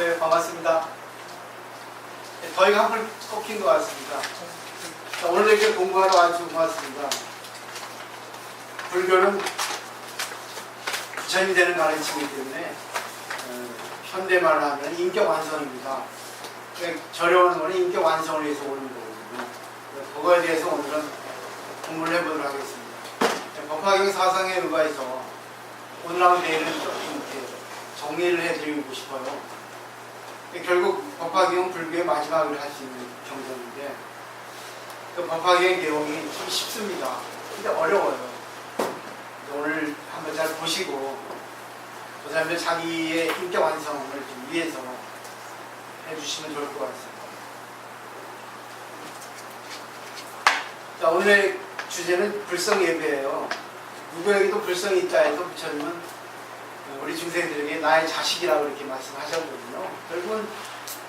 네, 반갑습니다. 더위가 한풀 꺾인 것 같습니다. 자, 오늘 이렇게 공부하러 와주셔서 고맙습니다. 불교는 부처님이 되는 가르침이기 때문에 현대말로 하면 인격 완성입니다. 저려오는 거는 인격 완성을 위해서 오는 거거든요. 그거에 대해서 오늘은 공부를 해보도록 하겠습니다. 법화경 사상에 의거해서 오늘하고 내일은 조금 이렇게 정리를 해드리고 싶어요. 결국 법화경은 불교의 마지막을 할 수 있는 경전인데 그 법화경의 내용이 좀 쉽습니다. 근데 어려워요. 오늘 한번 잘 보시고 그 다음에 자기의 인격 완성을 좀 위해서 해주시면 좋을 것 같습니다. 자, 오늘의 주제는 불성예배예요. 누구에게도 불성이 있다 해서 부처님은 우리 중생들에게 나의 자식이라고 이렇게 말씀하셨거든요. 결국은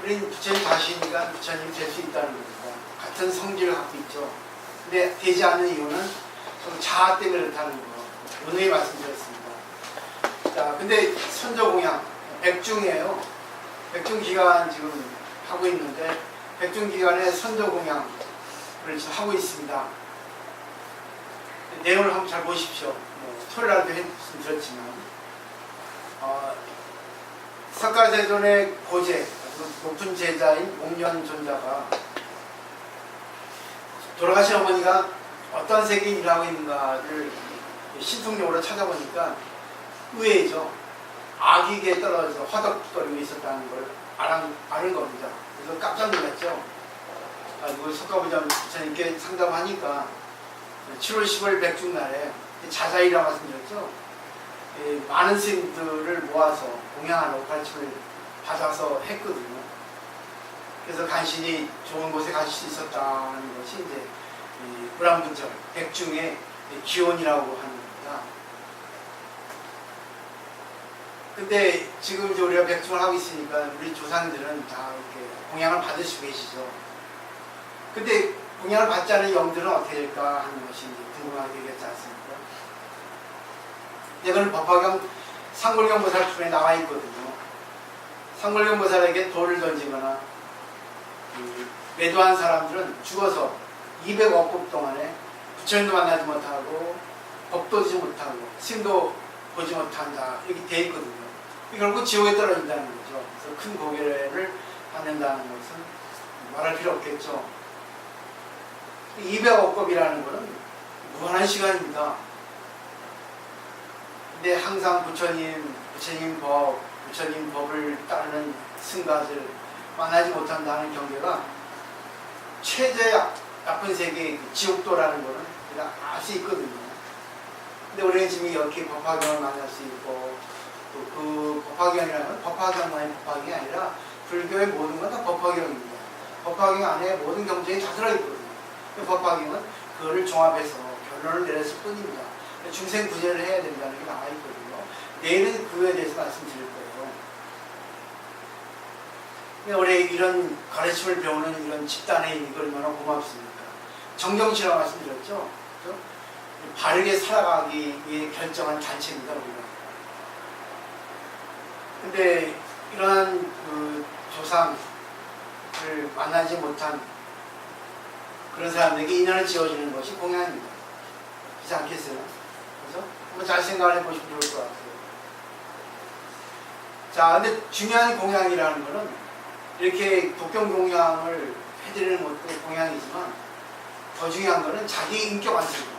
우리 부처님 자신이니까 부처님이 될 수 있다는 겁니다. 같은 성질을 갖고 있죠. 근데 되지 않는 이유는 좀 자아 때문에 그렇다는 거. 오늘 말씀드렸습니다. 자, 근데 선조공양 백중이에요. 백중기간 지금 하고 있는데 백중기간에 선조공양을 지금 하고 있습니다. 내용을 한번 잘 보십시오. 토요일날도 했으면 석가세존의 고제, 높은 제자인 옥년존자가 돌아가신 어머니가 어떤 세계에 일하고 있는가를 신통적으로 찾아보니까 의외죠. 아기계에 떨어져서 화덕거리고 있었다는 걸 아는 겁니다. 그래서 깜짝 놀랐죠. 그리고 석가부처님께 상담하니까 7월 10월 백중날에 자자이라고 말씀드렸죠. 많은 스님들을 모아서 공양하라고 가르침을 받아서 했거든요. 그래서 간신히 좋은 곳에 갈 수 있었다는 것이 이제 불암분절, 백중의 기원이라고 하는 겁니다. 근데 지금 이제 우리가 백중을 하고 있으니까 우리 조상들은 다 이렇게 공양을 받으시고 계시죠. 근데 공양을 받지 않은 영들은 어떻게 될까 하는 것이 이제 궁금하게 되겠지 않습니까? 이건 법화경 상골경보살품에 나와 있거든요. 상골경보살에게 돌을 던지거나 매도한 사람들은 죽어서 200억급 동안에 부처님도 만나지 못하고 법도 보지 못하고 스님도 보지 못한다 이렇게 돼 있거든요. 결국 지옥에 떨어진다는 거죠. 그래서 큰 고개를 받는다는 것은 말할 필요 없겠죠. 200억급이라는 것은 무한한 시간입니다. 근데 항상 부처님 법을 따르는 승가들 만나지 못한다는 경계가 최저의 나쁜 세계 지옥도라는 거는 우리가 알 수 있거든요. 근데 우리는 지금 이렇게 법화경을 만날 수 있고 또 그 법화경이라는 건 법화경만의 법화경이 아니라 불교의 모든 건 다 법화경입니다. 법화경 안에 모든 경전이 다 들어있거든요. 법화경은 그거를 종합해서 결론을 내렸을 뿐입니다. 중생 구제를 해야 된다는 게 나와 있거든요. 내일은 그거에 대해서 말씀드릴 거예요. 우리 이런 가르침을 배우는 이런 집단에 있는 게 얼마나 고맙습니까? 정정치라고 말씀드렸죠. 그렇죠? 바르게 살아가기 위해 결정한 단체입니다. 우리가. 근데 이러한 그 조상을 만나지 못한 그런 사람들에게 인연을 지어주는 것이 공양입니다. 그렇지 않겠어요? 그래서 한번 잘 생각을 해보시면 좋을 것 같아요. 자, 근데 중요한 공양이라는 거는 이렇게 독경 공양을 해드리는 것도 공양이지만 더 중요한 거는 자기 인격 완성입니다.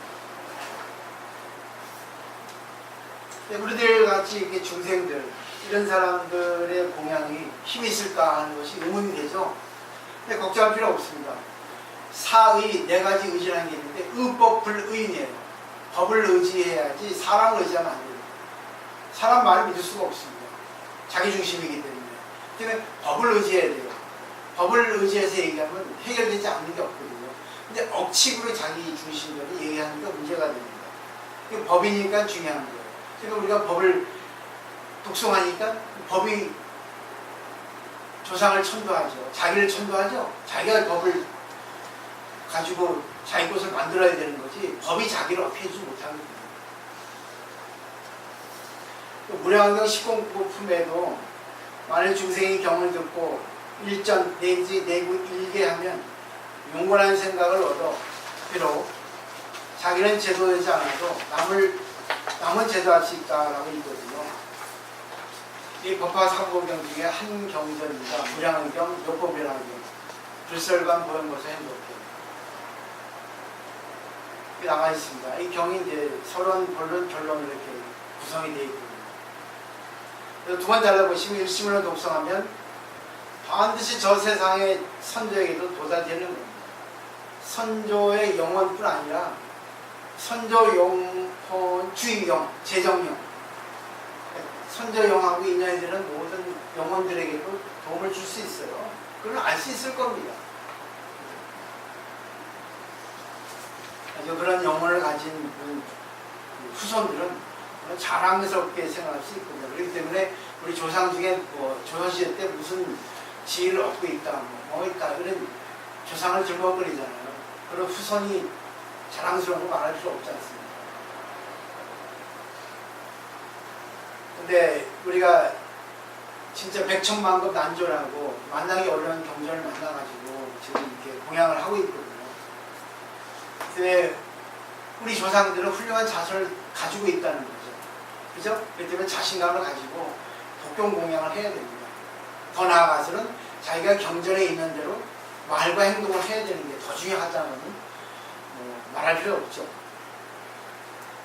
우리들 같이 이렇게 중생들 이런 사람들의 공양이 힘이 있을까 하는 것이 의문이 되죠. 근데 걱정할 필요 없습니다. 사의 네 가지 의지라는 게 있는데 의법 불의이에요. 법을 의지해야지 사람을 의지하면 안 돼요. 사람 말을 믿을 수가 없습니다. 자기 중심이기 때문에. 때문에 법을 의지해야 돼요. 법을 의지해서 얘기하면 해결되지 않는 게 없거든요. 근데 억측으로 자기 중심대로 얘기하는 게 문제가 됩니다. 법이니까 중요한 거예요. 그러니까 우리가 법을 독송하니까 법이 조상을 천도하죠. 자기를 천도하죠. 자기가 법을 가지고 자기 것을 만들어야 되는 거지 법이 자기를 어떻게 해주지 못하거든요. 무량경 10공부품에도 만일 중생이 경을 듣고 일전 내지 내구 일개하면 용건한 생각을 얻어 비록 자기는 제도되지 않아도 남은 제도할 수 있다라고 있거든요. 이 법화 사부경 중에 한 경전입니다. 무량의경, 요법이라는 경, 불설관 보현보서 행복경 나가 있습니다. 이 경이 이제 서론, 본론, 결론 이렇게 구성이 되어 있거든요. 두 번 잘라보시면 일심으로 독성하면 반드시 저 세상의 선조에게도 도달되는 겁니다. 선조의 영혼뿐 아니라 선조 영혼, 주의영, 재정영, 선조 영하고 인연이 되는 모든 영혼들에게도 도움을 줄 수 있어요. 그걸 알 수 있을 겁니다. 그런 영혼을 가진 후손들은 자랑스럽게 생각할 수 있거든요. 그렇기 때문에 우리 조상 중에 조선시대 때 무슨 지위를 얻고 있다, 뭐 있다, 이런 조상을 즐거워거리잖아요. 그런 후손이 자랑스러운 거 말할 수 없지 않습니까? 근데 우리가 진짜 백천만급 난조라고 만나기 어려운 경전을 만나가지고 지금 이렇게 공양을 하고 있거든요. 근데 우리 조상들은 훌륭한 자세를 가지고 있다는 거죠. 그죠? 그렇기 때문에 자신감을 가지고 독경 공양을 해야 됩니다. 더 나아가서는 자기가 경전에 있는 대로 말과 행동을 해야 되는 게 더 중요하다는 말할 필요 없죠.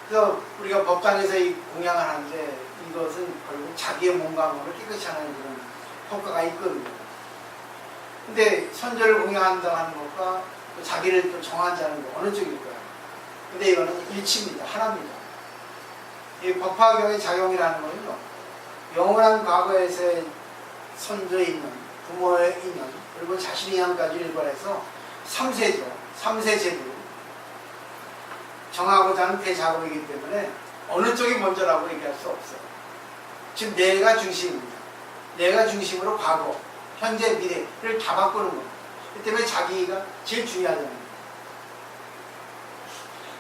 그래서 우리가 법당에서 이 공양을 하는데 이것은 결국 자기의 몸과 마음을 깨끗이 하는 그런 효과가 있거든요. 근데 선조를 공양한다고 하는 것과 또 자기를 또 정한다는 거 어느 쪽일까요? 근데 이거는 일치입니다. 하나입니다. 이 법화경의 작용이라는 것은요, 영원한 과거에서의 선조에 있는, 부모에 있는, 그리고 자신의 양까지 일관해서 3세죠. 3세 제도. 정하고자 하는 대작업이기 때문에 어느 쪽이 먼저라고 얘기할 수 없어요. 지금 내가 중심입니다. 내가 중심으로 과거, 현재, 미래를 다 바꾸는 겁니다. 그 때문에 자기가 제일 중요하잖아요.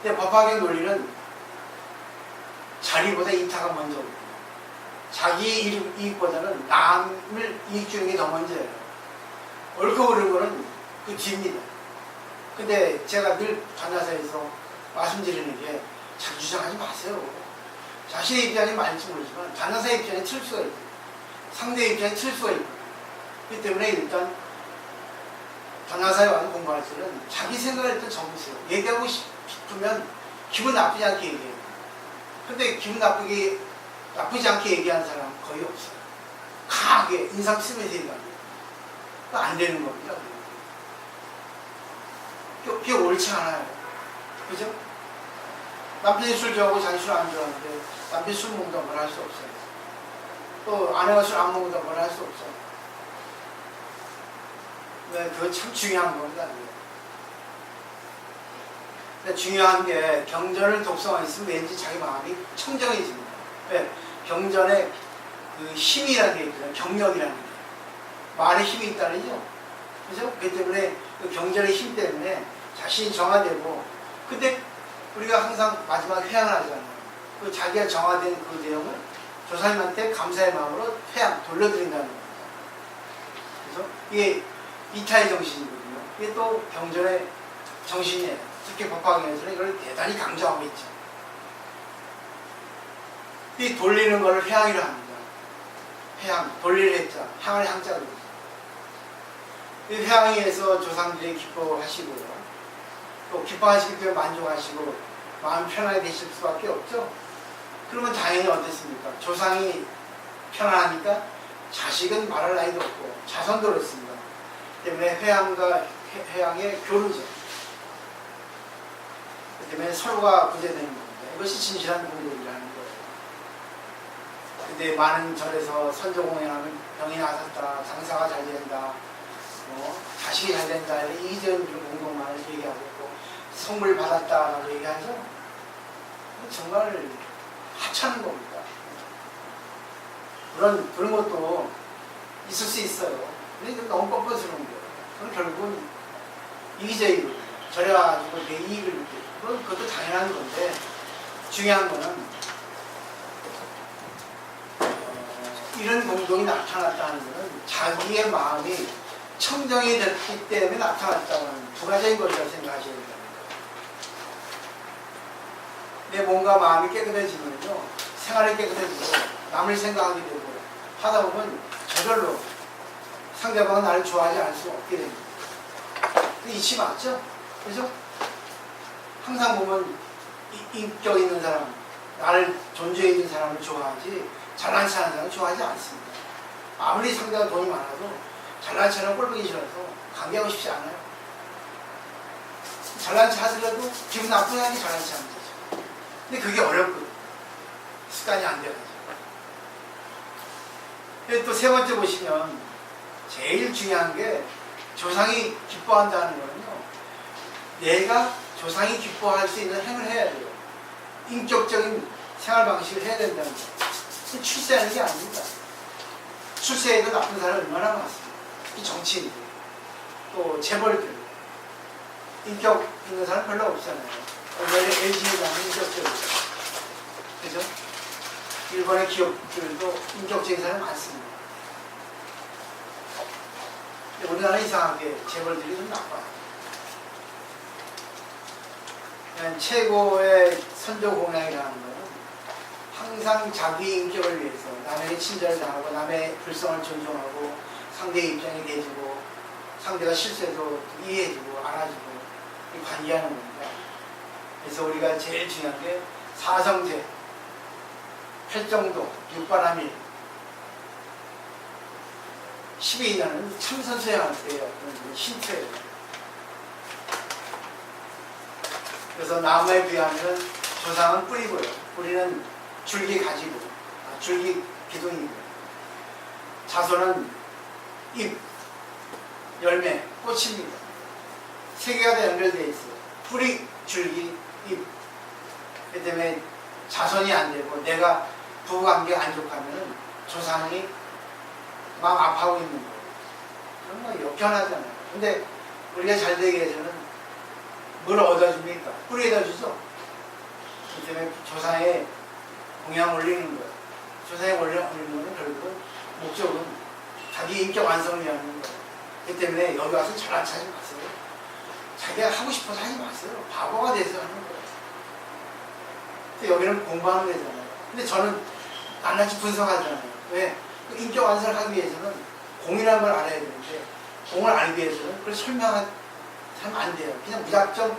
근데 법화경 논리는 자리보다 이타가 먼저거든요. 자기의 이익보다는 남을 이익 주는 게 더 먼저예요. 옳고 그른 거는 그 뒤입니다. 근데 제가 늘 관야사에서 말씀드리는 게 자기 주장하지 마세요. 자신의 입장이 많을지 모르지만 관야사의 입장에 틀 수가 있고 상대의 입장에 틀 수가 있고 그렇기 때문에 일단 관야사에 와서 공부할 때는 자기 생각을 일단 적으세요. 얘기하고 싶으면 기분 나쁘지 않게 얘기해요. 근데 기분 나쁘지 않게 얘기하는 사람 거의 없어요. 강하게 인상 쓰면서 얘기합니다. 안 되는 겁니다. 그게 옳지 않아요. 그죠? 남편이 술 좋아하고 자기 술 안 좋아하는데 남편이 술 먹는다고 뭘 할 수 없어요. 또 아내가 술 안 먹는다고 뭘 할 수 없어요. 네, 그거 참 중요한 겁니다. 근데 중요한 게 경전을 독서만 있으면 왠지 자기 마음이 청정해집니다. 왜? 경전에 그 힘이라는 게 있거든요. 경력이라는 게. 말에 힘이 있다는 거죠. 그죠? 그렇기 때문에 그 경전의 힘 때문에 자신이 정화되고 근데 우리가 항상 마지막에 회양을 하잖아요. 그 자기가 정화된 그 내용을 조사님한테 감사의 마음으로 회양, 돌려드린다는 겁니다. 그래서 이게 이타의 정신이거든요. 이게 또 경전의 정신이에요. 특히 법화경에서는 이걸 대단히 강조하고 있죠. 이 돌리는 것을 회양이라 합니다. 회양, 돌릴 해자, 향을 향자로. 이 회양에서 조상들이 기뻐하시고요. 또 기뻐하시기 때문에 만족하시고 마음 편하게 되실 수밖에 없죠. 그러면 당연히 어떻습니까? 조상이 편안하니까 자식은 말할 나이도 없고 자손도 그렇습니다. 때문에 회양과 회양의 교류죠. 그 때문에 서로가 구제되는 겁니다. 이것이 진실한 공덕이라는 거예요. 근데 많은 절에서 선조공연하면 병이 나섰다, 장사가 잘 된다, 자식이 잘 된다, 이런 공덕만을 얘기하고 있고 선물 받았다라고 얘기하죠. 정말 하찮은 겁니다. 그런 것도 있을 수 있어요. 근데 너무 뻔뻔스러운 거예요. 그건 결국은 이기적이거든요. 저래가지고 내 이익을 느끼고 그것도 당연한 건데 중요한 거는 이런 공동이 나타났다는 것은 자기의 마음이 청정이 됐기 때문에 나타났다고 하는 부가적인 것이라고 생각하셔야 됩니다. 내 몸과 마음이 깨끗해지면요, 생활이 깨끗해지고 남을 생각하게 되고 하다 보면 저절로 상대방은 나를 좋아하지 않을 수 없게 됩니다. 이치 맞죠? 그죠? 항상 보면 인격 있는 사람, 나를 존재해 있는 사람을 좋아하지 잘난 체하는 사람을 좋아하지 않습니다. 아무리 상대가 돈이 많아도 잘난 체는 꼴보기 싫어서 관계하고 싶지 않아요. 잘난 체 하더라도 기분 나쁜 사람이 잘난 체 하는 거죠. 근데 그게 어렵거든요. 습관이 안 돼가지고. 또 세 번째 보시면 제일 중요한 게 조상이 기뻐한다는 거는요, 내가 조상이 기뻐할 수 있는 행을 해야 돼요. 인격적인 생활 방식을 해야 된다는 거예요. 출세하는 게 아닙니다. 출세해도 나쁜 사람이 얼마나 많습니다. 특히 정치인들, 또 재벌들, 인격 있는 사람 별로 없잖아요. 원래 LG에 가면 인격적이죠. 그죠? 일본의 기업들도 인격적인 사람이 많습니다. 우리나라 이상하게 재벌들이 좀 나빠요. 최고의 선조 공양이라는 것은 항상 자기 인격을 위해서 남에게 친절을 당하고 남의 불성을 존중하고 상대의 입장에 대해주고 상대가 실수해도 이해해주고 알아주고 관리하는 겁니다. 그래서 우리가 제일 중요한 게 사성제, 팔정도, 육바라밀 12년은 참선수행할 때예요. 신체예요. 그래서 나무에 비하면 조상은 뿌리고요. 뿌리는 줄기 가지고, 줄기 기둥이고요. 자손은 잎, 열매, 꽃입니다. 세 개가 다 연결되어 있어요. 뿌리, 줄기, 잎. 그 때문에 자손이 안 되고 내가 부부관계가 안 좋다면 조상이 마음 아파하고 있는 거예요. 그런 거 역견하잖아요. 근데 우리가 잘 되기 위해서는 뭘 얻어줍니까? 뿌리에다 주죠. 그 때문에 조상에 공양 올리는 거예요. 조상에 올리는 거는 결국은 목적은 자기 인격 완성을 위한 거예요. 그 때문에 여기 와서 잘난 체하지 마세요. 자기가 하고 싶어서 하지 마세요. 바보가 돼서 하는 거예요. 근데 여기는 공부하는 데잖아요. 근데 저는 낱낱이 분석하잖아요. 왜? 인격 완성을 하기 위해서는 공이라는 걸 알아야 되는데 공을 알기 위해서는 그걸 설명하면 안 돼요. 그냥 무작정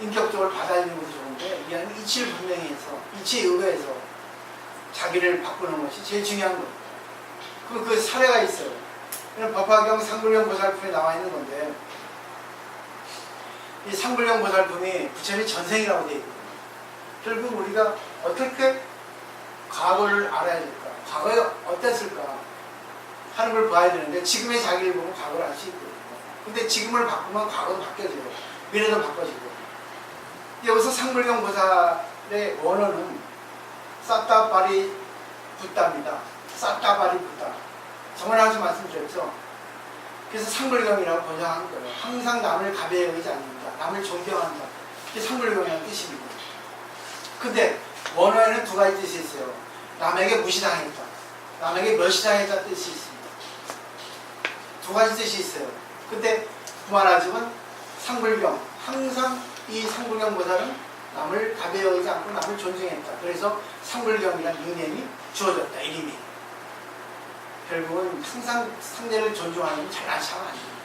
인격적으로 받아들이는 것이 좋은데 이하는 이치를 분명히 해서 이치에 의거해서 자기를 바꾸는 것이 제일 중요한 거예요. 그럼 그 사례가 있어요. 법화경 상불경 보살품에 나와 있는 건데 이 상불경 보살품이 부처님의 전생이라고 되어 있거든요. 결국 우리가 어떻게 과거를 알아야 될까? 과거에 어땠을까? 하는 걸 봐야 되는데 지금의 자기를 보면 과거를 알 수 있거든요. 근데 지금을 바꾸면 과거도 바뀌어져요. 미래도 바꿔지고. 여기서 상불경 보살의 원어는 사타바리 붓다입니다. 사타바리 붓다. 정원하면서 말씀드렸죠. 그래서 상불경이라고 번역한 거예요. 항상 남을 가벼이 여기지 않는다. 남을 존경한다. 이게 상불경이라는 뜻입니다. 근데 원어에는 두 가지 뜻이 있어요. 남에게 무시당했다. 남에게 멸시당했다 뜻이 있습니다. 두 가지 뜻이 있어요. 근데 그만하지만 상불경, 항상 이 상불경 보살은 남을 가벼이 여기지 않고 남을 존중했다. 그래서 상불경이라는 닉네임이 주어졌다. 이름이. 결국은 항상 상대를 존중하는 잘난 체하면 안 됩니다.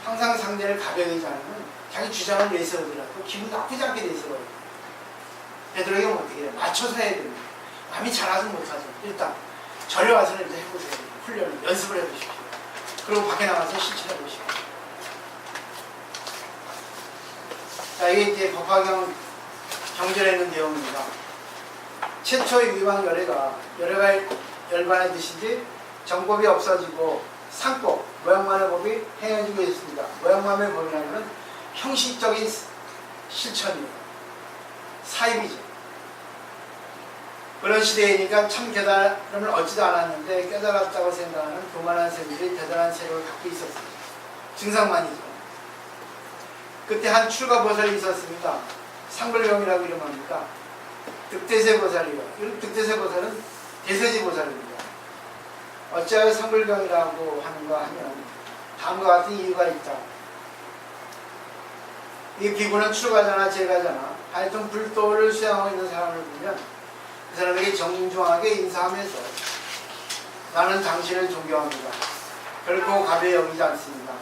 항상 상대를 가벼이 여기지 않으면 자기 주장을 내세우더라도 기분 나쁘지 않게 내세워요. 되도록이면 어떻게 해요? 맞춰서 해야 됩니다. 남이 잘하지 못하죠. 일단 절에 와서는 이제 해보세요. 훈련을 연습을 해보십시오. 그리고 밖에 나가서 실천해 보십시오. 자, 이게 이제 법화경 경전에 있는 내용입니다. 최초의 위왕 열애가 열반의 뜻인지 정법이 없어지고 상법, 모양만의 법이 행해지고 있습니다. 모양만의 법이라는 형식적인 실천이에요. 사입이죠. 그런 시대이니까 참 깨달음을 얻지도 않았는데 깨달았다고 생각하는 교만한 세력이 대단한 세력을 갖고 있었습니다. 증상만이죠. 그때 한 출가보살이 있었습니다. 상불경이라고 이름합니다. 득대세보살이요. 득대세보살은 대세지보살입니다. 어찌하여 상불경이라고 하는가 하면 다음과 같은 이유가 있다. 이 비구는 출가자나 제가자나 하여튼 불도를 수행하고 있는 사람을 보면 그 사람에게 정중하게 인사하면서 나는 당신을 존경합니다. 결코 가벼이 여기지 않습니다.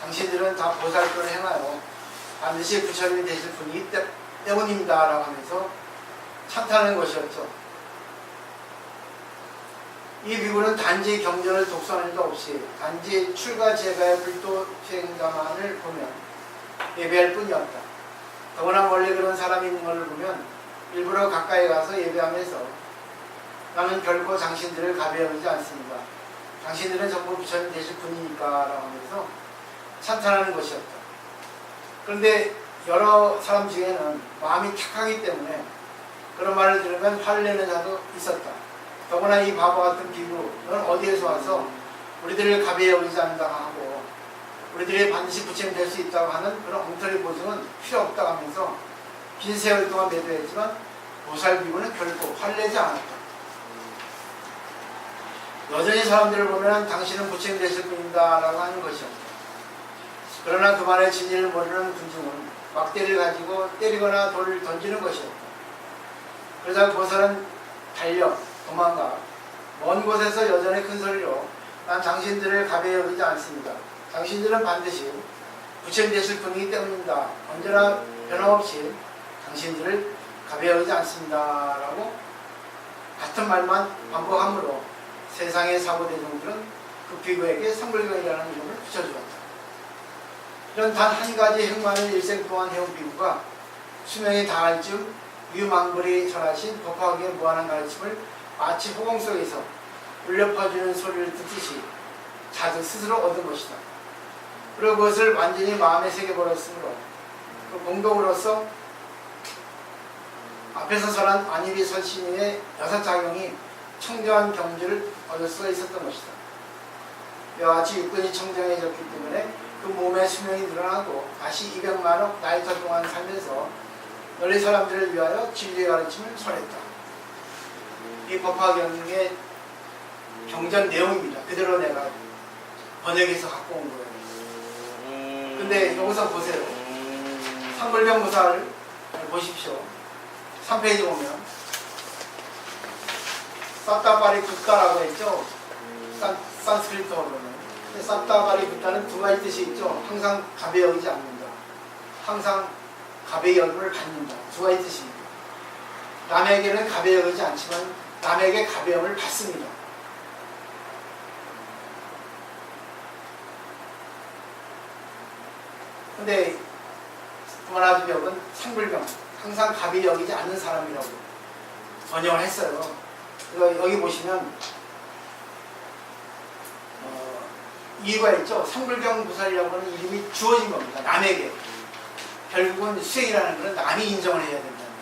당신들은 다 보살도를 행하여 반드시 부처님이 되실 분이기 때문입니다. 라고 하면서 찬탄하는 것이었죠. 이 비구는 단지 경전을 독서하는 일도 없이 단지 출가 제가의 불도 수행자만을 보면 예배할 뿐이었다. 더구나 원래 그런 사람이 있는 것을 보면 일부러 가까이 가서 예배하면서 나는 결코 당신들을 가벼이 여기지 않습니다. 당신들은 전부 부처님 되실 분이니까 라고 하면서 찬탄하는 것이었다. 그런데 여러 사람 중에는 마음이 착하기 때문에 그런 말을 들으면 화를 내는 자도 있었다. 더구나 이 바보 같은 비구는 어디에서 와서 우리들을 가벼이 여기지 않는다고 하고 우리들이 반드시 부처님 될 수 있다고 하는 그런 엉터리 보증은 필요 없다고 하면서 긴 세월 동안 매도했지만 보살 비구는 결코 화를 내지 않았다. 여전히 사람들을 보면 당신은 부처님 되실 분이다 라고 하는 것이었다. 그러나 그만의 진리를 모르는 군중은 막대를 가지고 때리거나 돌을 던지는 것이었다. 그러자 보살은 달려 도망가 먼 곳에서 여전히 큰 소리로 난 당신들을 가벼이 여기지 않습니다. 당신들은 반드시 부처님 되실 분이기 때문입니다. 언제나 변함없이 당신들을 가벼이 여기지 않습니다. 라고 같은 말만 반복함으로 세상의 사고대중들은 그 비구에게 상불경이라는 이름을 붙여주었다. 이런 단 한 가지 행만을 일생 동안 해온 비구가 수명이 다할 즈음 유망불이 전하신 법화하기에 무한한 가르침을 마치 호공 속에서 울려 퍼지는 소리를 듣듯이 자주 스스로 얻은 것이다. 그리고 그것을 완전히 마음에 새겨버렸으므로 그 공동으로서 앞에서 설한 안일이 설신의 여섯 작용이 청정한 경지를 얻을 수가 있었던 것이다. 이와 같이 육근이 청정해졌기 때문에 그 몸의 수명이 늘어나고 다시 200만억 나이터 동안 살면서 널리 사람들을 위하여 진리의 가르침을 설했다. 이 법화경의 경전 내용입니다. 그대로 내가 번역해서 갖고 온 거예요. 근데 여기서 보세요. 상불경 무사를 보십시오. 3페이지 보면 쌉다바리 굿다라고 했죠. 산스크리트어로는. 쌉다바리 굿다는 두 가지 뜻이 있죠. 항상 가벼이 여기지 않는다. 항상 가벼이 여김을 받는다. 두 가지 뜻입니다. 남에게는 가벼이 여기지 않지만 남에게 가벼움을 받습니다. 근데 구만아주벽은 상불경, 항상 가벼이 여기지 않는 사람이라고 번역을 했어요. 그래서 여기 보시면 이유가 있죠. 상불경 무살이라고 하는 이름이 주어진 겁니다. 남에게. 결국은 수행이라는 것은 남이 인정을 해야 된다는 거예요.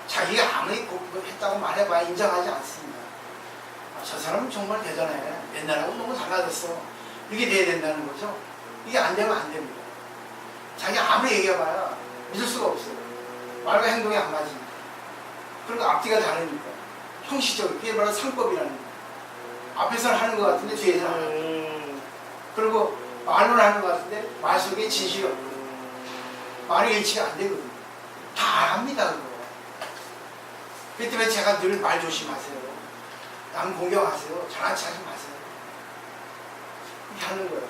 자기가 아무리 했다고 말해봐야 인정하지 않습니다. 저 사람은 정말 대단해. 옛날하고 너무 달라졌어. 이렇게 돼야 된다는 거죠. 이게 안 되면 안 됩니다. 자기 아무리 얘기해봐야 믿을 수가 없어요. 말과 행동이 안 맞으니까. 그리고 앞뒤가 다르니까. 형식적으로. 그게 바로 상법이라는 거예요. 앞에서는 하는 것 같은데 뒤에서는 안 하고. 그리고 말로는 하는 것 같은데 말 속에 진실이 없고. 말이 일치가 안 되거든요. 다 합니다, 그거. 그렇기 때문에 제가 늘 말 조심하세요. 남 공경하세요. 장난치 하지 마세요. 이렇게 하는 거예요.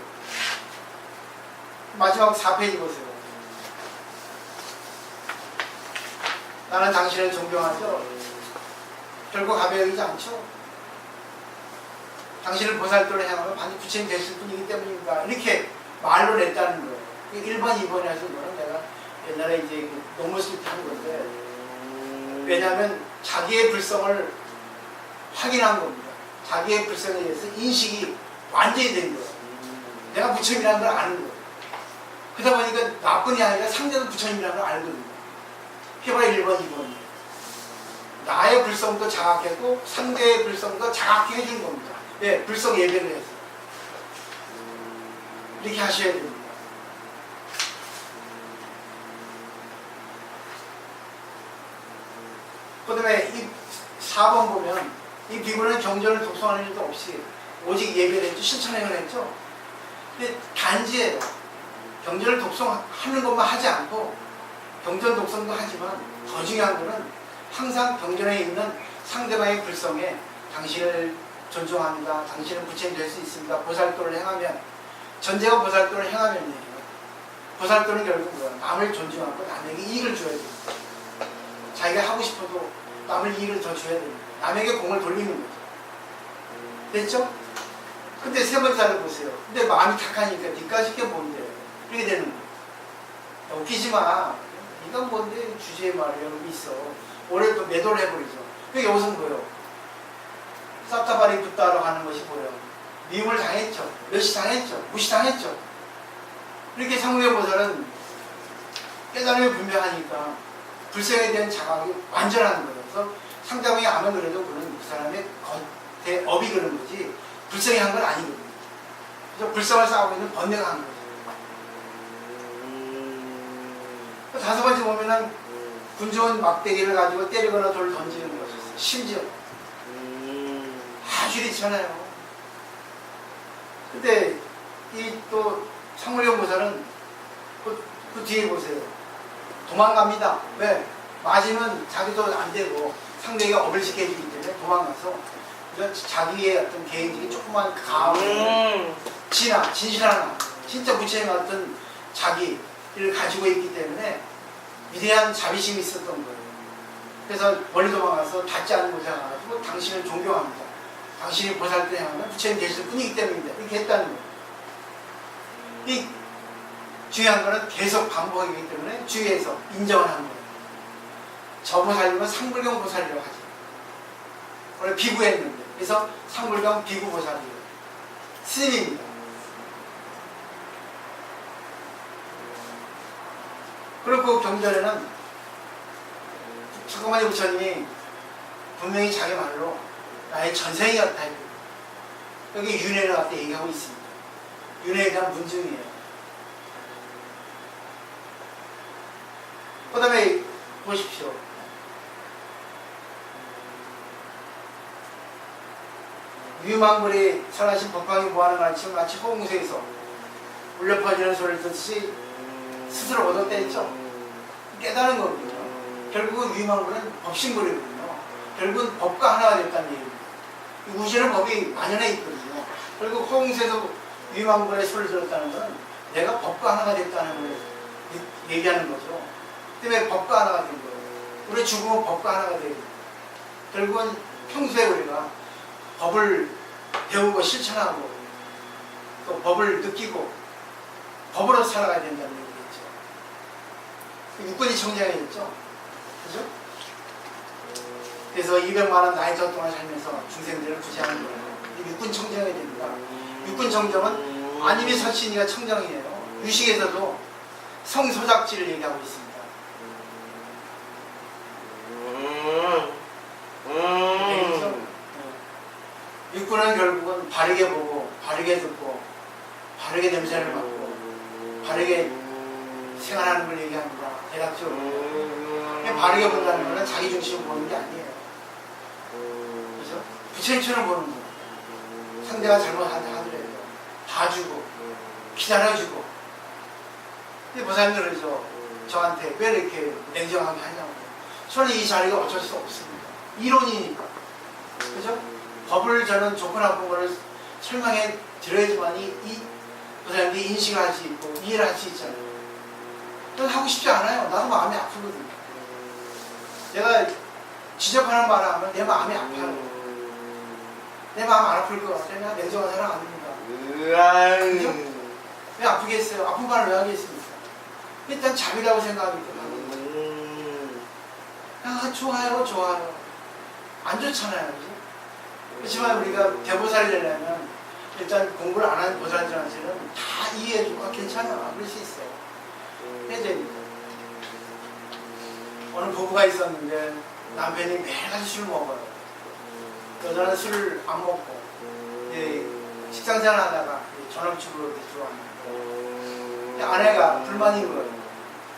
마지막 4페이지 보세요. 나는 당신을 존경하죠. 결국 가벼이 여기지 않죠. 당신을 보살도를 행하면 반드시 부처님 되실 분이기 때문입니다. 이렇게 말로 냈다는 거예요. 1번, 2번에 하신 거는 내가 옛날에 이제 논문 쓸 때 한 건데, 왜냐하면 자기의 불성을 확인한 겁니다. 자기의 불성에 대해서 인식이 완전히 된 거예요. 내가 부처님이라는 걸 아는 거예요. 그러다 보니까 나뿐이 아니라 상대도 부처님이라는 걸 알거든요. 해봐야 1번, 2번이에요. 나의 불성도 자각했고 상대의 불성도 자각해 해준 겁니다. 네, 불성 예배를 해서. 이렇게 하셔야 됩니다. 그 다음에 이 4번 보면 이 비구는 경전을 독송하는 일도 없이 오직 예배를 했죠. 실천행을 했죠. 근데 단지 경전을 독송하는 것만 하지 않고 경전 독송도 하지만 더 중요한 거는 항상 경전에 있는 상대방의 불성에 당신을 존중합니다. 당신은 부처님 될 수 있습니다. 보살도를 행하면 전제가 보살도를 행하면요. 보살도는 결국 뭐야? 남을 존중하고 남에게 이익을 줘야 됩니다. 자기가 하고 싶어도 남을 이익을 더 줘야 됩니다. 남에게 공을 돌리는 거죠. 됐죠? 근데 세 번째를 보세요. 근데 마음이 탁하니까 니까 쉽게 뭔데? 이렇게 되는 거예요. 웃기지 마. 니가 뭔데 주제에 말이야. 여기 있어. 올해 또 매도를 해버리죠. 그게 여기서 뭐예요? 쌉싸바리 붙다로 하는 것이 뭐예요? 미움을 당했죠. 멸시당했죠. 무시당했죠. 이렇게 상무여보살은 깨달음이 분명하니까 불성에 대한 자각이 완전한 거예요. 그래서 상대방이 아무리 그래도 그는 그 사람의 겉에 업이 그런 거지 불성이 한 건 아니거든요. 그래서 불성을 쌓고 있는 번뇌가 한 거죠. 다섯 번째 보면은 군주원 막대기를 가지고 때리거나 돌을 던지는 것이었어요. 심지어 아주 리치잖아요. 근데 이 또 상무령 보살은 그 뒤에 보세요. 도망갑니다. 왜? 맞으면 자기도 안 되고 상대가 업을 짓게 해주기 때문에 도망가서 자기의 어떤 개인적인 조그만 가함을 진실하나 진짜 부처님 같은 자기를 가지고 있기 때문에 위대한 자비심이 있었던 거예요. 그래서 멀리 도망가서 닿지 않은 곳에 가가지고 당신을 존경합니다. 당신이 보살때 행하면 부처님 되실 뿐이기 때문입니다. 이렇게 했다는 거예요. 이 중요한 거는 계속 반복하기 때문에 주위에서 인정을 하는 거예요. 저 보살님은 상불경 보살이라고 하죠. 원래 비구했는데 그래서 상불경 비구 보살이에요. 스님입니다. 그리고 경전에는 석가모니 부처님이 분명히 자기 말로 나의 전생이었다. 여기 윤회를 갖다 얘기하고 있습니다. 윤회에 대한 문증이에요. 그 다음에 보십시오. 유망불이 설하신 법황이 뭐하는 가르침 마치 호응세에서 울려 퍼지는 소리를 듣듯이 스스로 얻어냈죠. 깨달은 거거든요. 결국은 유망불은 법신불이거든요. 결국은 법과 하나가 됐다는 얘기입니다. 우주는 법이 만연해 있거든요. 결국 호응세에서 유망불의 소리를 들었다는 것은 내가 법과 하나가 됐다는 걸 얘기하는 거죠. 때문에 법과 하나가 된 거예요. 우리 죽으면 법과 하나가 되고 결국은 평소에 우리가 법을 배우고 실천하고 또 법을 느끼고 법으로 살아가야 된다는 얘기겠죠. 육군이 청정해졌죠. 그죠? 그래서 200만 원 나이 저 동안 살면서 중생들을 구제하는 거예요. 육군 청정해야 됩니다. 육군 청정은 아님이 설신이가 청정이에요. 유식에서도 성소작지를 얘기하고 있습니다. 육군은 결국은 바르게 보고 바르게 듣고 바르게 냄새를 맡고 바르게 생활하는 걸 얘기합니다. 대략적으로 바르게 본다는 것은 자기 중심으로 보는 게 아니에요. 그죠? 부처님처럼 보는 거예요. 상대가 잘못하더라도 봐주고 기다려주고. 근데 보살님은 그러죠. 저한테 왜 이렇게 냉정하게 하냐고. 저는 이 자리가 어쩔 수 없습니다. 이론이니까. 그죠? 법을 저는 좋고 나쁜 거를 설명해 드려야지만이 이 보살님이 인식을 할 수 있고 이해를 할 수 있잖아요. 저는 하고 싶지 않아요. 나도 마음이 아프거든요. 내가 지적하는 말을 하면 내 마음이 아파요. 내 마음 안 아플 것 같아요. 내가 냉정한 사람 아닙니다. 그죠? 왜 아프겠어요? 아픈 말을 왜 하겠습니까? 일단 잡이라고 생각하기 때문에. 아, 좋아요, 좋아요. 안 좋잖아요. 그죠? 그렇지만 우리가 대보살이 되려면 일단 공부를 안 하는 보살들한테는 다 이해해주고 괜찮아. 그럴 수 있어요. 해야 됩니다. 어느 부부가 있었는데 남편이 매일같이 술을 먹어요. 여자는 술을 안 먹고 식상생활 하다가 전업주부로 들어왔는데 아내가 불만인 거예요.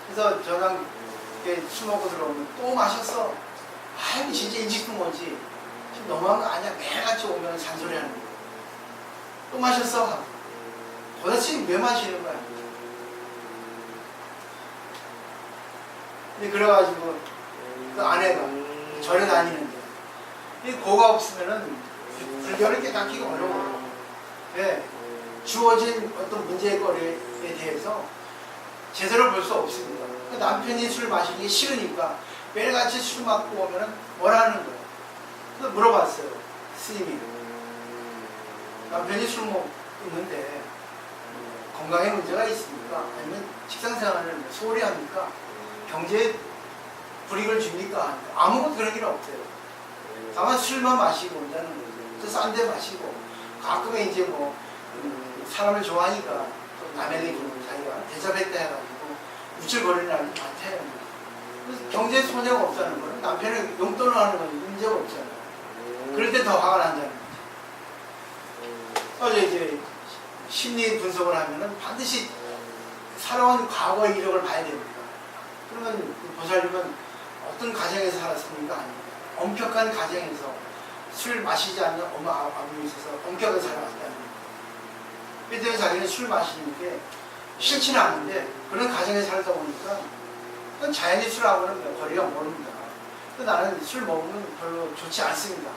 그래서 저랑 술 먹고 들어오면 또 마셨어. 아이고 진짜 인식도 뭐지. 지금 너무한 거 아니야. 매일같이 오면 잔소리하는 거예요. 또 마셨어. 도대체 왜 마시는 거야? 근데 그래가지고 그 아내가 절에 다니는데 이 고가 없으면은 불교를 깨닫기가 어려워요. 예, 주어진 어떤 문제거리에 대해서 제대로 볼 수 없습니다. 남편이 술 마시는 게 싫으니까 매일같이 술 맞고 오면은 뭐라는 거예요. 그래서 물어봤어요. 스님이 남편이 술 먹는데 건강에 문제가 있습니까? 아니면 직장생활을 소홀히 합니까? 경제에 불이익을 줍니까? 아무것도 그런 일 없대요. 다만 술만 마시고 온다는 거죠. 또 싼 데 마시고 가끔에 이제 뭐 사람을 좋아하니까 또 남에게 좀 자기가 대접했다 해가지고 우쭐거리는 날이 많대요. 그래서 경제에 손해가 없다는 거는 남편을 용돈을 하는 건 문제가 없잖아요. 그럴 때 더 화가 난다는 거죠. 그래서 이제 심리 분석을 하면은 반드시 살아온 과거의 이력을 봐야 됩니다. 그러면 보살님은 어떤 가정에서 살았습니까? 아닙니다. 엄격한 가정에서 술 마시지 않는 엄마 아버님이 있어서 엄격하게 살아왔다는 거예요. 그때문에 자기는 술 마시는 게 싫지는 않은데 그런 가정에 살다 보니까 자연히 술하고는 거리가 멀습니다. 나는 술 먹으면 별로 좋지 않습니다.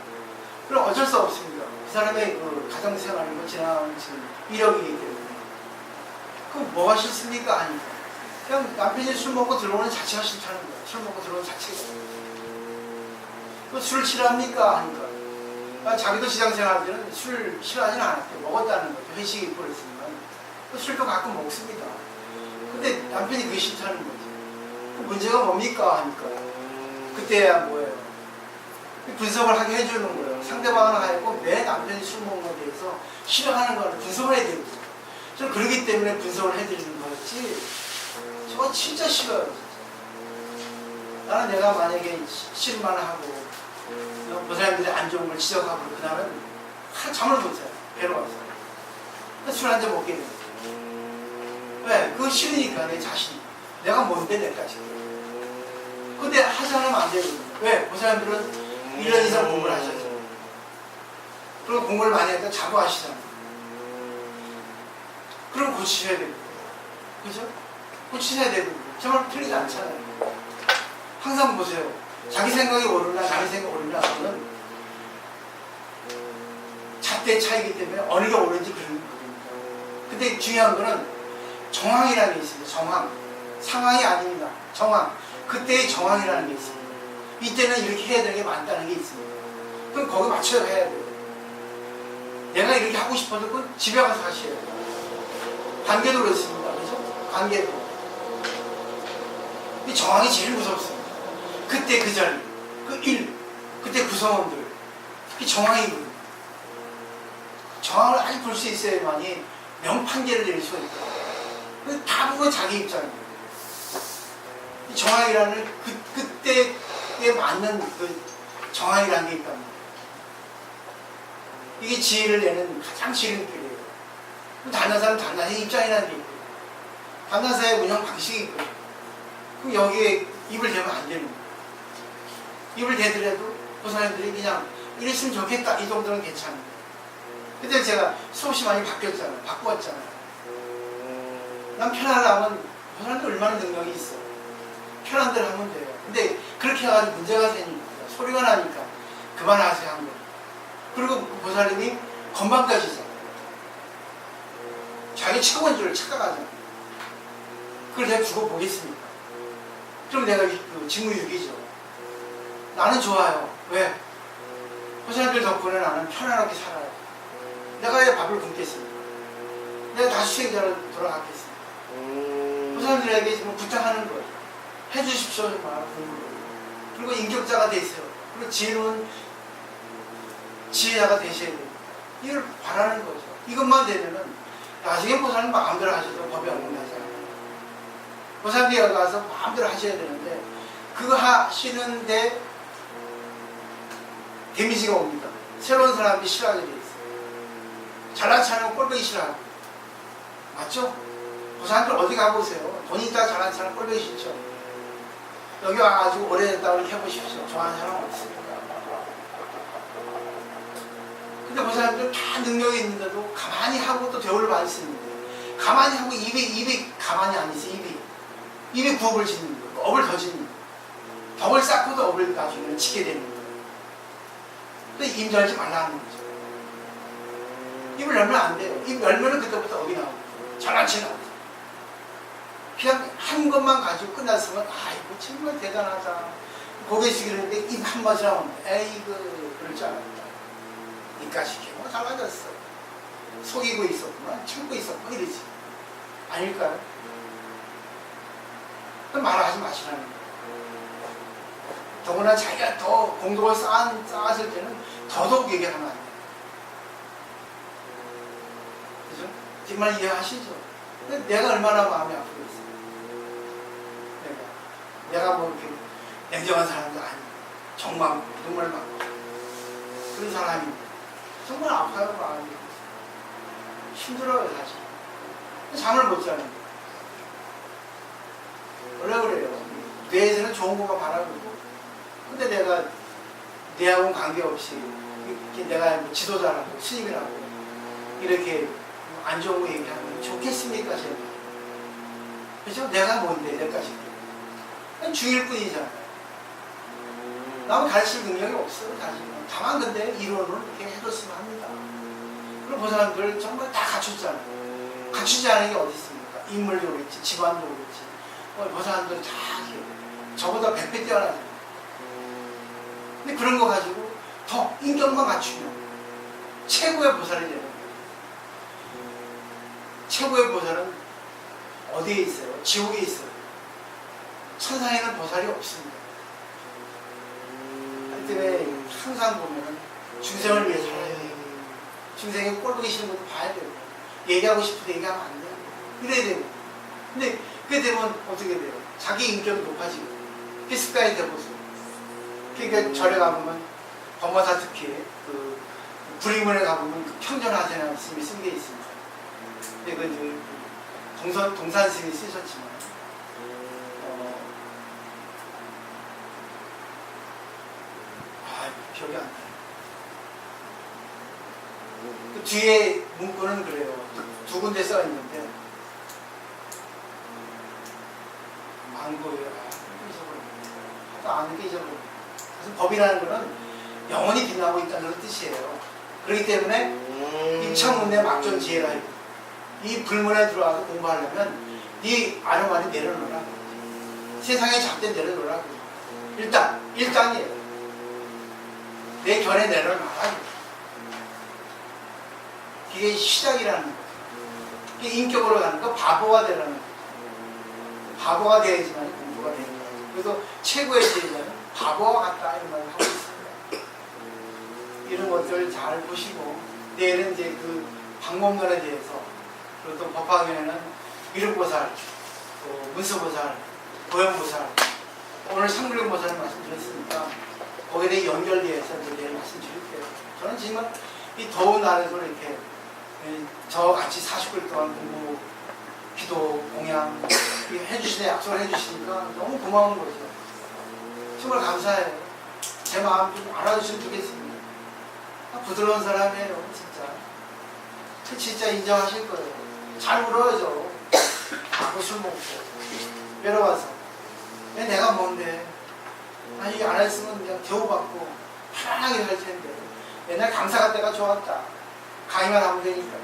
그럼 어쩔 수 없습니다. 그 사람의 그 가정생활이고 지나가는 이력이기 때문에. 그럼 뭐가 싫습니까? 아닙니다. 그냥 남편이 술 먹고 들어오는 자체가 싫다는 거예요. 술 먹고 들어오는 자체가. 그 술 싫어합니까? 아닙니까? 자기도 직장생활 때는 술 싫어하지는 않았대요. 먹었다는 거죠. 회식이 있고 그랬으면. 술도 가끔 먹습니다. 근데 남편이 그게 싫다는 거죠. 그 문제가 뭡니까? 하니까. 그때야 뭐예요? 분석을 하게 해주는 거예요. 상대방을 하고 내 남편이 술 먹는 것에 대해서 싫어하는 걸 분석을 해야 되는 거예요. 저는 그러기 때문에 분석을 해드리는 거였지. 저 진짜 싫어요. 진짜. 나는 내가 만약에 싫으만 하고 보살님들이 안 좋은 걸 지적하고 그날은 잠을 못 자요. 괴로워서. 술 한 잔 먹게 돼요. 왜? 그거 싫으니까 내 자신이. 내가 뭔데 내까지. 근데 하지 않으면 안 되거든요. 왜? 보살님들은 1년 이상 공부를 하셨죠. 그리고 공부를 많이 하니까 자부하시잖아요. 그럼 고치셔야 됩니다. 그죠? 고치셔야 되거든요. 정말 틀리지 않잖아요. 항상 보세요. 자기 생각이 옳으나 남의 생각이 옳으나 그거는 잣대의 차이기 때문에 어느 게 옳은지 그런 겁니다. 근데 중요한 거는 정황이라는 게 있습니다. 정황. 상황이 아닙니다. 정황. 그때의 정황이라는 게 있습니다. 이때는 이렇게 해야 되는 게 맞다는 게 있습니다. 그럼 거기 맞춰서 해야 돼요. 내가 이렇게 하고 싶어도 그건 집에 가서 하셔야 돼요. 관계도 그렇습니다. 그죠? 관계도. 이 정황이 제일 무섭습니다. 그때 그 자리, 그 일, 그때 구성원들. 이 정황이거든요. 정황을 아직 볼 수 있어야만이 명판계를 내릴 수가 있다. 다 보면 자기 입장이에요. 이 정황이라는 그때에 맞는 그 정황이라는 게 있답니다. 이게 지혜를 내는 가장 지름길이에요. 단나사는 단나사의 입장이라는 게 있고요. 단나사의 운영 방식이 있고요. 그럼 여기에 입을 대면 안 되는 거예요. 입을 대더라도 그 사람들이 그냥 이랬으면 좋겠다 이 정도는 괜찮은데. 근데 제가 수없이 많이 바뀌었잖아요. 바꾸었잖아요. 난 편하려면 그 사람들 얼마나 능력이 있어. 편한 대로 하면 돼요. 근데 그렇게 해가지고 문제가 생깁니다. 소리가 나니까 그만하세요 한 거예요. 그리고 보살님이 건방까지죠. 자기 최고인 줄 착각하잖아요. 그걸 내가 두고 보겠습니까? 그럼 내가 그 직무유기죠. 나는 좋아요. 왜? 보살님들 덕분에 나는 편안하게 살아요. 내가 왜 밥을 굶겠습니까? 내가 다시 수행자로 돌아가겠습니까? 보살님들에게 지금 부탁하는 거예요. 해주십시오 정말 공부를. 그리고 인격자가 되세요. 그리고 지혜로운 지혜자가 되셔야 됩니다. 이걸 바라는 거죠. 이것만 되면은 나중에 보살님 마음대로 하셔도 법이 어긋나잖아요. 보살님에 가서 마음대로 하셔야 되는데 그거 하시는데 데미지가 옵니다. 새로운 사람이 싫어하게 돼 있어요. 잘난 체하는 꼴보기 싫어하고. 맞죠? 보살님들 어디 가보세요. 돈 있다 잘난 체하는 꼴보기 싫죠. 여기 와가지고 오래됐다고 이렇게 해보십시오. 좋아하는 사람 없습니다. 근데 그 사람들은 다 능력이 있는데도 가만히 하고 또 대우를 받을 수 있는데, 가만히 하고 입이 가만히 안 있어. 입이 부업을 짓는 거예요. 업을 더 짓는 거예요. 덕을 쌓고도 업을 나중에는 짓게 되는 거예요. 근데 입 열지 말라는 거죠. 입을 열면 안 돼요. 입 열면은 그때부터 업이 나오고 잘난치 나오고. 그냥 한 것만 가지고 끝났으면 아이고 정말 대단하다. 고개 숙이는데 입 한 번씩 나오면 에이그 그럴 줄 알았다. 입까지 뭐 달라졌어. 속이고 있었구만, 참고 있었구만 이러지. 아닐까요? 말하지 마시라는 거예요. 더구나 자기가 더 공덕을 쌓았을 때는 더더욱 얘기하면 안 돼요. 그죠? 정말 이해하시죠? 내가 얼마나 마음이 아프고 있어요. 내가 뭐 이렇게 냉정한 사람도 아니고 정말 정말 많고 그런 사람인데 정말 아파요. 마음이 힘들어요. 사실 잠을 못 자는 거예요. 원래 그래요. 뇌에서는 좋은 것만 바라보고, 근데 내가 뇌하고는 관계없이 내가 뭐 지도자라고 스님이라고 이렇게 안 좋은 거 얘기하면 좋겠습니까? 제가 그렇죠? 내가 뭔데 내까지 그냥 죽일 뿐이잖아요. 남은 가르칠 능력이 없어요. 사실은. 다만 근데 이론을 이렇게 해줬으면 합니다. 그럼 그 사람들 정말 다 갖췄잖아요. 갖추지 않은 게 어디 있습니까? 인물도 그렇지, 집안도 그렇지. 그 사람들 다 저보다 100배 뛰어나죠. 근데 그런 거 가지고 더 인격만 갖추면 최고의 보살이 되는 거예요. 최고의 보살은 어디에 있어요? 지옥에 있어요. 천상에는 보살이 없습니다. 하여튼 항상 보면 중생을 위해 살아야 돼요. 중생이 꼴 보기 싫은 것도 봐야 되고, 얘기하고 싶은데 얘기하면 안 돼요. 이래야 되고. 근데 그게 되면 어떻게 돼요? 자기 인격이 높아지고 피스가의 대보수. 그러니까 절에 가보면 법마사 특히 그 불임문에 가보면 그 평전하세나 스님이 쓴 게 있습니다. 근데 그 이제 동산 스님이 쓰셨지만 기억이 안 나요. 그 뒤에 문구는 그래요. 두 군데 써 있는데 망고예요. 잊어버렸네. 아는 게 잊어버렸네. 그래서 법이라는 거는 영원히 빛나고 있다는 뜻이에요. 그렇기 때문에 임창문내 막존지혜라 이거. 이 불문에 들어와서 공부하려면 이 아름아리 내려놓으라. 세상에 잡대 내려놓으라. 일단이에요. 내 견에 내려놔라. 그게 시작이라는 거예요. 그게 인격으로 가는 거, 바보가 되라는 거예요. 바보가 되어야지만 공부가 되는 거예요. 그래서 최고의 지혜자는 바보와 같다 이런 말을 하고 있습니다. 이런 것들 잘 보시고 내일은 이제 그 방법론에 대해서, 그리고 또 법화경에는 미륵보살, 또 문수보살, 보현보살, 오늘 상불경보살을 말씀드렸으니까 거기에 대해 연결돼서 내일 말씀드릴게요. 저는 지금 이 더운 날에도 이렇게 저같이 40일 동안 공부, 기도, 공양 해주시네, 약속을 해주시니까 너무 고마운 거죠. 정말 감사해요. 제 마음 좀 알아주시면 좋겠습니다. 부드러운 사람이에요, 진짜. 진짜 인정하실 거예요. 잘 울어야죠. 하고 술 먹고 외로워서. 왜 내가 뭔데? 아니 이게 안 했으면 그냥 대우받고 편안하게 살 텐데. 옛날 강사가 때가 좋았다. 강의만 하면 되니까.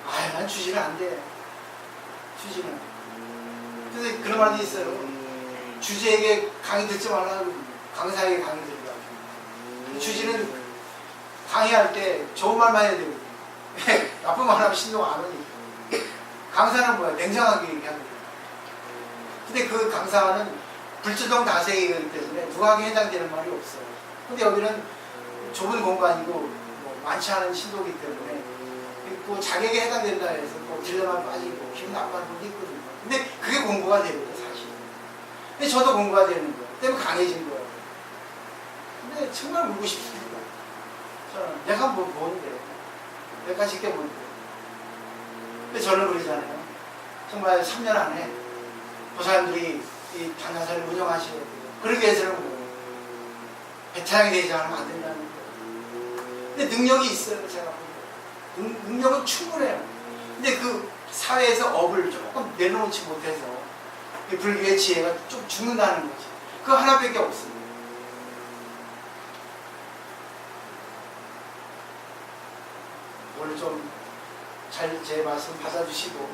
아유, 난 주지는 안 돼. 주지는. 그래서 그런 말도 있어요. 주제에게 강의 듣지 말라고, 강사에게 강의 들으라고. 주지는 강의할 때 좋은 말만 해야 되고 나쁜 말 하면 신동 안 오니까. 강사는 뭐야? 냉정하게 얘기하는 거야. 근데 그 강사는 불주동 다세이기 때문에 누구에게 해당되는 말이 없어요. 근데 여기는 좁은 공간이고 뭐 많지 않은 신도이기 때문에 또 자격에 해당된다 해서 또 딜레마 빠지고 기분 나빠하는 분도 있거든요. 근데 그게 공부가 되거든요, 사실. 근데 저도 공부가 되는 거예요. 때문에 강해진 거예요. 근데 정말 울고 싶습니다. 저는 내가 뭔데? 내가 쉽게 뭔데? 근데 저는 그러잖아요. 정말 3년 안에 그 사람들이 이 단화사를 운영하셔야 돼요. 그러기 위해서는 뭐 베테랑이 되지 않으면 안 된다는 거예요. 근데 능력이 있어요. 제가 보니까. 능력은 충분해요. 근데 그 사회에서 업을 조금 내려놓지 못해서 이 불교의 지혜가 좀 죽는다는 거지. 그거 하나밖에 없습니다. 오늘 좀 잘 제 말씀 받아주시고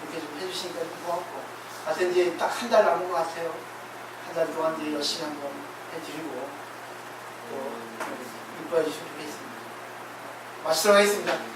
이렇게 좀 해주시니까 고맙고, 하여튼 이제 딱 한 달 남은 것 같아요. 한 달 동안 이제 열심히 한번 해드리고 또 이뻐해 주시면 좋겠습니다. 마치도록 하겠습니다.